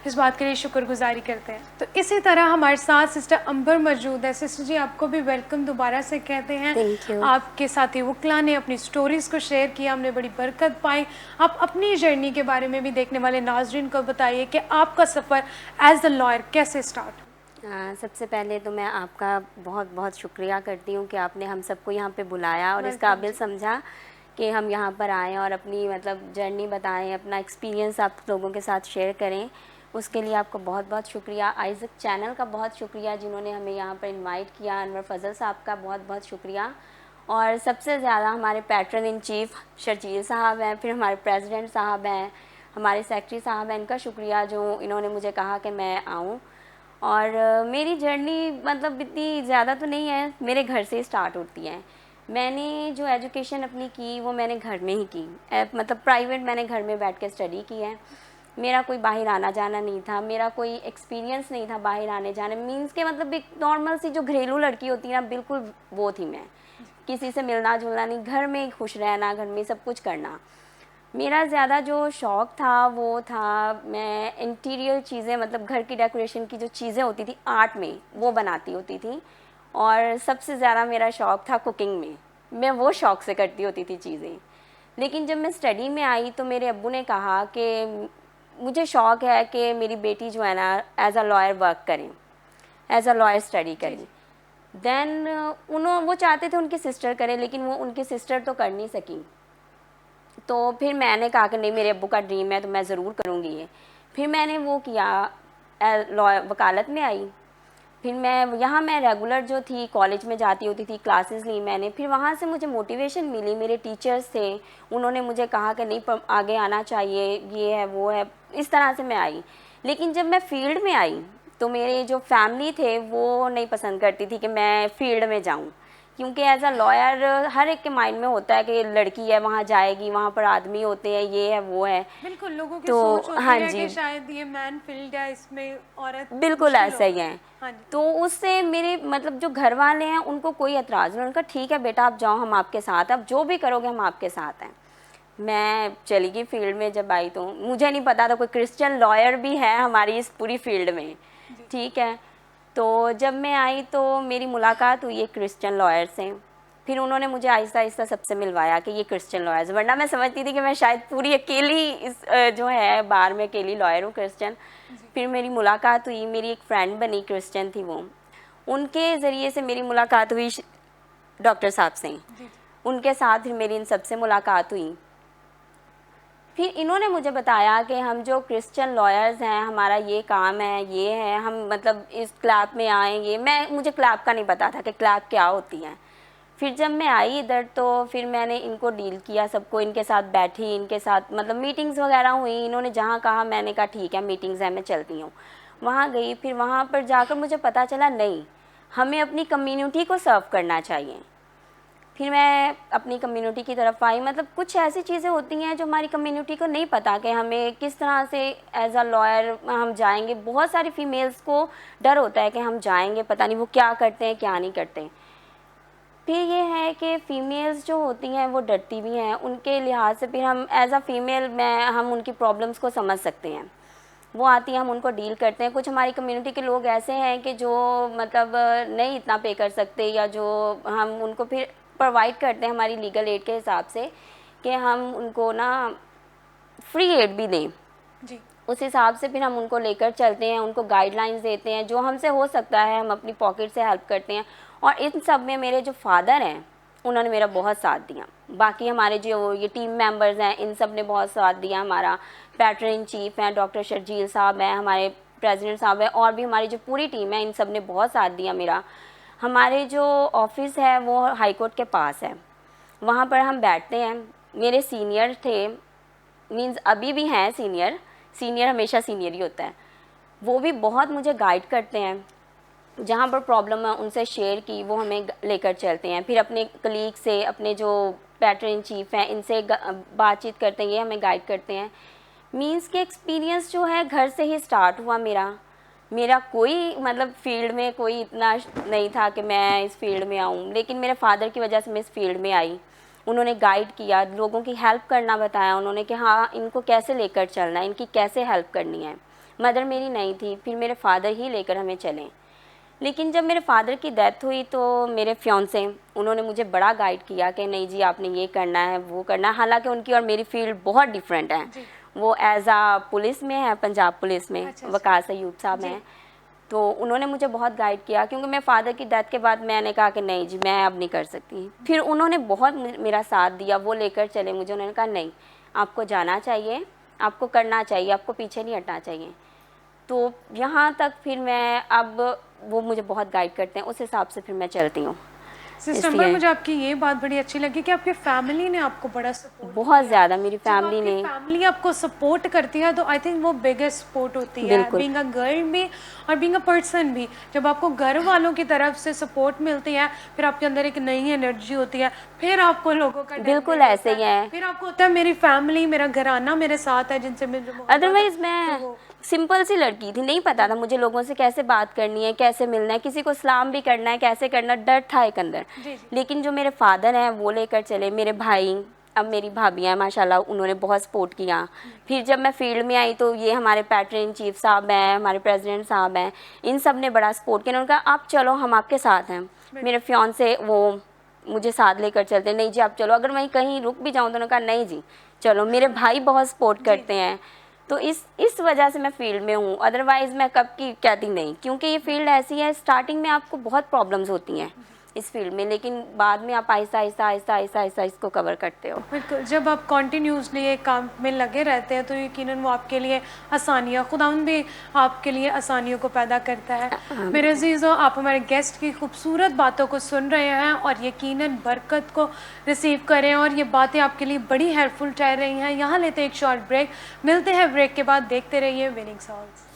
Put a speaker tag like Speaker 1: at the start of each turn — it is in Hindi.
Speaker 1: इस बात के लिए शुक्रगुजारी करते हैं। तो इसी तरह हमारे साथ सिस्टर अंबर मौजूद है। सिस्टर जी, आपको भी वेलकम दोबारा से कहते हैं।
Speaker 2: Thank you.
Speaker 1: आपके साथी वकला ने अपनी स्टोरीज़ को शेयर किया, हमने बड़ी बरकत पाई। आप अपनी जर्नी के बारे में भी देखने वाले नाजरीन को बताइए कि आपका सफ़र एज अ लॉयर कैसे स्टार्ट।
Speaker 2: सबसे पहले तो मैं आपका बहुत बहुत शुक्रिया करती हूँ कि आपने हम सबको यहाँ पे बुलाया और इस
Speaker 1: वेलकम
Speaker 2: काबिल
Speaker 1: जी।
Speaker 2: समझा कि हम यहाँ पर आएँ और अपनी मतलब जर्नी बताएं, अपना एक्सपीरियंस आप लोगों के साथ शेयर करें। उसके लिए आपको बहुत बहुत शुक्रिया। आइज़क चैनल का बहुत शुक्रिया जिन्होंने हमें यहाँ पर इनवाइट किया। अनवर फजल साहब का बहुत बहुत शुक्रिया। और सबसे ज़्यादा हमारे पैट्रन इन चीफ़ शर्जील साहब हैं, फिर हमारे प्रेसिडेंट साहब हैं, हमारे सेक्रेटरी साहब हैं, इनका शुक्रिया जो इन्होंने मुझे कहा कि मैं आऊँ। और मेरी जर्नी मतलब इतनी ज़्यादा तो नहीं है, मेरे घर से ही स्टार्ट होती है। मैंने जो एजुकेशन अपनी की वो मैंने घर में ही की, मतलब प्राइवेट मैंने घर में बैठ के स्टडी की है। मेरा कोई बाहर आना जाना नहीं था, मेरा कोई एक्सपीरियंस नहीं था बाहर आने जाने, मीन्स के मतलब एक नॉर्मल सी जो घरेलू लड़की होती है ना, बिल्कुल वो थी मैं। किसी से मिलना जुलना नहीं, घर में ही खुश रहना, घर में सब कुछ करना। मेरा ज़्यादा जो शौक़ था वो था, मैं इंटीरियर चीज़ें मतलब घर की डेकोरेशन की जो चीज़ें होती थी आर्ट में वो बनाती होती थी। और सबसे ज़्यादा मेरा शौक़ था कुकिंग में, मैं वो शौक़ से करती होती थी चीज़ें। लेकिन जब मैं स्टडी में आई तो मेरे अब्बू ने कहा कि मुझे शौक़ है कि मेरी बेटी जो है ना एज़ अ लॉयर वर्क करें, एज़ अ लॉयर स्टडी करें। देन वो चाहते थे उनकी सिस्टर करे, लेकिन वो उनकी सिस्टर तो कर नहीं सकी। तो फिर मैंने कहा कि नहीं, मेरे अब्बू का ड्रीम है तो मैं ज़रूर करूँगी ये। फिर मैंने वो किया, वकालत में आई। फिर मैं रेगुलर जो थी कॉलेज में जाती होती थी, क्लासेस ली मैंने। फिर वहाँ से मुझे मोटिवेशन मिली, मेरे टीचर्स थे, उन्होंने मुझे कहा कि नहीं आगे आना चाहिए, ये है वो है, इस तरह से मैं आई। लेकिन जब मैं फील्ड में आई तो मेरे जो फैमिली थे वो नहीं पसंद करती थी कि मैं फील्ड में जाऊँ, क्योंकि एज अ लॉयर हर एक के माइंड में होता है कि लड़की है वहाँ जाएगी, वहाँ पर आदमी होते हैं, ये है वो है।
Speaker 1: बिल्कुल, लोगों की
Speaker 2: तो
Speaker 1: सोच होती
Speaker 2: हाँ
Speaker 1: है
Speaker 2: जी,
Speaker 1: कि शायद ये मैन फील्ड है, इसमें औरत
Speaker 2: बिल्कुल
Speaker 1: मुश्किल
Speaker 2: ऐसा ही
Speaker 1: होगा।
Speaker 2: है।
Speaker 1: हाँ जी।
Speaker 2: तो उससे मेरे मतलब जो घर वाले हैं उनको कोई एतराज़ नहीं, उनका ठीक है बेटा आप जाओ, हम आपके साथ हैं, आप जो भी करोगे हम आपके साथ हैं। मैं चली गई फील्ड में। जब आई तो मुझे नहीं पता था कोई क्रिश्चियन लॉयर भी है हमारी इस पूरी फील्ड में, ठीक है। तो जब मैं आई तो मेरी मुलाकात हुई एक क्रिश्चियन लॉयर से। फिर उन्होंने मुझे आहिस्ता आहिस्ता सबसे मिलवाया कि ये क्रिश्चियन लॉयर्स, वरना मैं समझती थी कि मैं शायद पूरी अकेली इस जो है बार में अकेली लॉयर हूँ क्रिश्चियन। फिर मेरी मुलाकात हुई, मेरी एक फ्रेंड बनी, क्रिश्चियन थी वो, उनके ज़रिए से मेरी मुलाकात हुई डॉक्टर साहब से। उनके साथ फिर मेरी इन सबसे मुलाकात हुई। फिर इन्होंने मुझे बताया कि हम जो क्रिश्चियन लॉयर्स हैं हमारा ये काम है, ये है, हम मतलब इस क्लब में आएंगे। मुझे क्लब का नहीं पता था कि क्लब क्या होती है। फिर जब मैं आई इधर तो फिर मैंने इनको डील किया, सबको इनके साथ बैठी, इनके साथ मतलब मीटिंग्स वगैरह हुई। इन्होंने जहाँ कहा मैंने कहा ठीक है मीटिंग्स हैं, मैं चलती हूँ। वहाँ गई, फिर वहाँ पर जाकर मुझे पता चला नहीं, हमें अपनी कम्युनिटी को सर्व करना चाहिए। फिर मैं अपनी कम्युनिटी की तरफ आई। मतलब कुछ ऐसी चीज़ें होती हैं जो हमारी कम्युनिटी को नहीं पता कि हमें किस तरह से एज अ लॉयर हम जाएंगे। बहुत सारी फीमेल्स को डर होता है कि हम जाएंगे, पता नहीं वो क्या करते हैं क्या नहीं करते। फिर ये है कि फ़ीमेल्स जो होती हैं वो डरती भी हैं, उनके लिहाज से फिर हम एज अ फ़ीमेल हम उनकी प्रॉब्लम्स को समझ सकते हैं। वो आती हैं, हम उनको डील करते हैं। कुछ हमारी कम्युनिटी के लोग ऐसे हैं कि जो मतलब नहीं इतना पे कर सकते, या जो हम उनको फिर प्रोवाइड करते हैं हमारी लीगल एड के हिसाब से कि हम उनको ना फ्री एड भी दें।
Speaker 1: जी।
Speaker 2: उस हिसाब से फिर हम उनको लेकर चलते हैं, उनको गाइडलाइंस देते हैं, जो हमसे हो सकता है हम अपनी पॉकेट से हेल्प करते हैं। और इन सब में मेरे जो फादर हैं उन्होंने मेरा बहुत साथ दिया। बाकी हमारे जो ये टीम मेंबर्स हैं इन सब ने बहुत साथ दिया। हमारा पैट्रन इन चीफ हैं डॉक्टर शर्जील साहब हैं, हमारे प्रेसिडेंट साहब हैं, और भी हमारी जो पूरी टीम है इन सब ने बहुत साथ दिया मेरा। हमारे जो ऑफिस है वो हाई कोर्ट के पास है, वहाँ पर हम बैठते हैं। मेरे सीनियर थे, मीन्स अभी भी हैं सीनियर, सीनियर हमेशा सीनियर ही होता है, वो भी बहुत मुझे गाइड करते हैं। जहाँ पर प्रॉब्लम है उनसे शेयर की, वो हमें लेकर चलते हैं। फिर अपने कलीग से, अपने जो पैट्रन इन चीफ हैं इनसे बातचीत करते हैं, ये हमें गाइड करते हैं। मीन्स के एक्सपीरियंस जो है घर से ही स्टार्ट हुआ मेरा कोई मतलब फील्ड में कोई इतना नहीं था कि मैं इस फील्ड में आऊँ, लेकिन मेरे फादर की वजह से मैं इस फील्ड में आई। उन्होंने गाइड किया, लोगों की हेल्प करना बताया उन्होंने कि हाँ इनको कैसे लेकर चलना है, इनकी कैसे हेल्प करनी है। मदर मेरी नहीं थी, फिर मेरे फादर ही लेकर हमें चले। लेकिन जब मेरे फादर की डेथ हुई तो मेरे फियांसे उन्होंने मुझे बड़ा गाइड किया कि नहीं जी आपने ये करना है वो करना है। हालांकि उनकी और मेरी फील्ड बहुत डिफरेंट है। वो एज आ पुलिस में है, पंजाब पुलिस में, वकास अयूब साहब हैं। तो उन्होंने मुझे बहुत गाइड किया, क्योंकि मेरे फादर की डेथ के बाद मैंने कहा कि नहीं जी मैं अब नहीं कर सकती। फिर उन्होंने बहुत मेरा साथ दिया, वो लेकर चले मुझे। उन्होंने कहा नहीं आपको जाना चाहिए, आपको करना चाहिए, आपको पीछे नहीं हटना चाहिए। तो यहाँ तक फिर मैं अब वो मुझे बहुत गाइड करते हैं, उस हिसाब से फिर मैं चलती हूँ।
Speaker 1: सितंबर मुझे आपकी ये बात बड़ी अच्छी लगी कि आपके फैमिली ने आपको बड़ा सपोर्ट,
Speaker 2: बहुत ज़्यादा मेरी फैमिली ने,
Speaker 1: फैमिली आपको सपोर्ट करती है तो आई थिंक वो बिगेस्ट सपोर्ट होती है, बीइंग अ गर्ल भी और बीइंग अ पर्सन भी। जब आपको घर वालों की तरफ से सपोर्ट मिलती है फिर आपके अंदर एक नई एनर्जी होती है, फिर आपको लोगों का
Speaker 2: बिल्कुल ऐसे ही है,
Speaker 1: फिर आपको होता है मेरी फैमिली मेरा घराना मेरे साथ है जिनसे मैं,
Speaker 2: अदरवाइज मैं सिंपल सी लड़की थी, नहीं पता था मुझे लोगों से कैसे बात करनी है, कैसे मिलना है, किसी को सलाम भी करना है, कैसे करना, डर था एक अंदर। लेकिन जो मेरे फादर हैं वो लेकर चले, मेरे भाई, अब मेरी भाभियाँ माशाल्लाह उन्होंने बहुत सपोर्ट किया। फिर जब मैं फील्ड में आई तो ये हमारे पैट्रन इन चीफ साहब हैं, हमारे प्रेसिडेंट साहब हैं, इन सब ने बड़ा सपोर्ट किया। उन्होंने कहा आप चलो हम आपके साथ हैं। मेरे फियांसे वो मुझे साथ लेकर चलते, नहीं जी आप चलो, अगर मैं कहीं रुक भी जाऊँ तो उन्होंने कहा नहीं जी चलो। मेरे भाई बहुत सपोर्ट करते हैं, तो इस वजह से मैं फील्ड में हूँ। अदरवाइज़ मैं कब की कहती नहीं, क्योंकि ये फील्ड ऐसी है, स्टार्टिंग में आपको बहुत प्रॉब्लम्स होती हैं इस फील्ड में, लेकिन बाद में आप आहिस्ता आहिस्ता आहिस्ता आहिस्ता आहिस्ता इसको कवर करते हो।
Speaker 1: बिल्कुल, जब आप कॉन्टीन्यूसली एक काम में लगे रहते हैं तो यकीनन वो आपके लिए आसानियाँ, खुदावंद भी आपके लिए आसानियों को पैदा करता है। मेरे अजीज़ों, आप हमारे गेस्ट की खूबसूरत बातों को सुन रहे हैं और यकीनन बरकत को रिसीव करें और ये बातें आपके लिए बड़ी हेल्पफुल ठहर रही हैं। यहाँ लेते हैं एक शॉर्ट ब्रेक, मिलते हैं ब्रेक के बाद, देखते रहिए विनिंग सॉन्ग्स।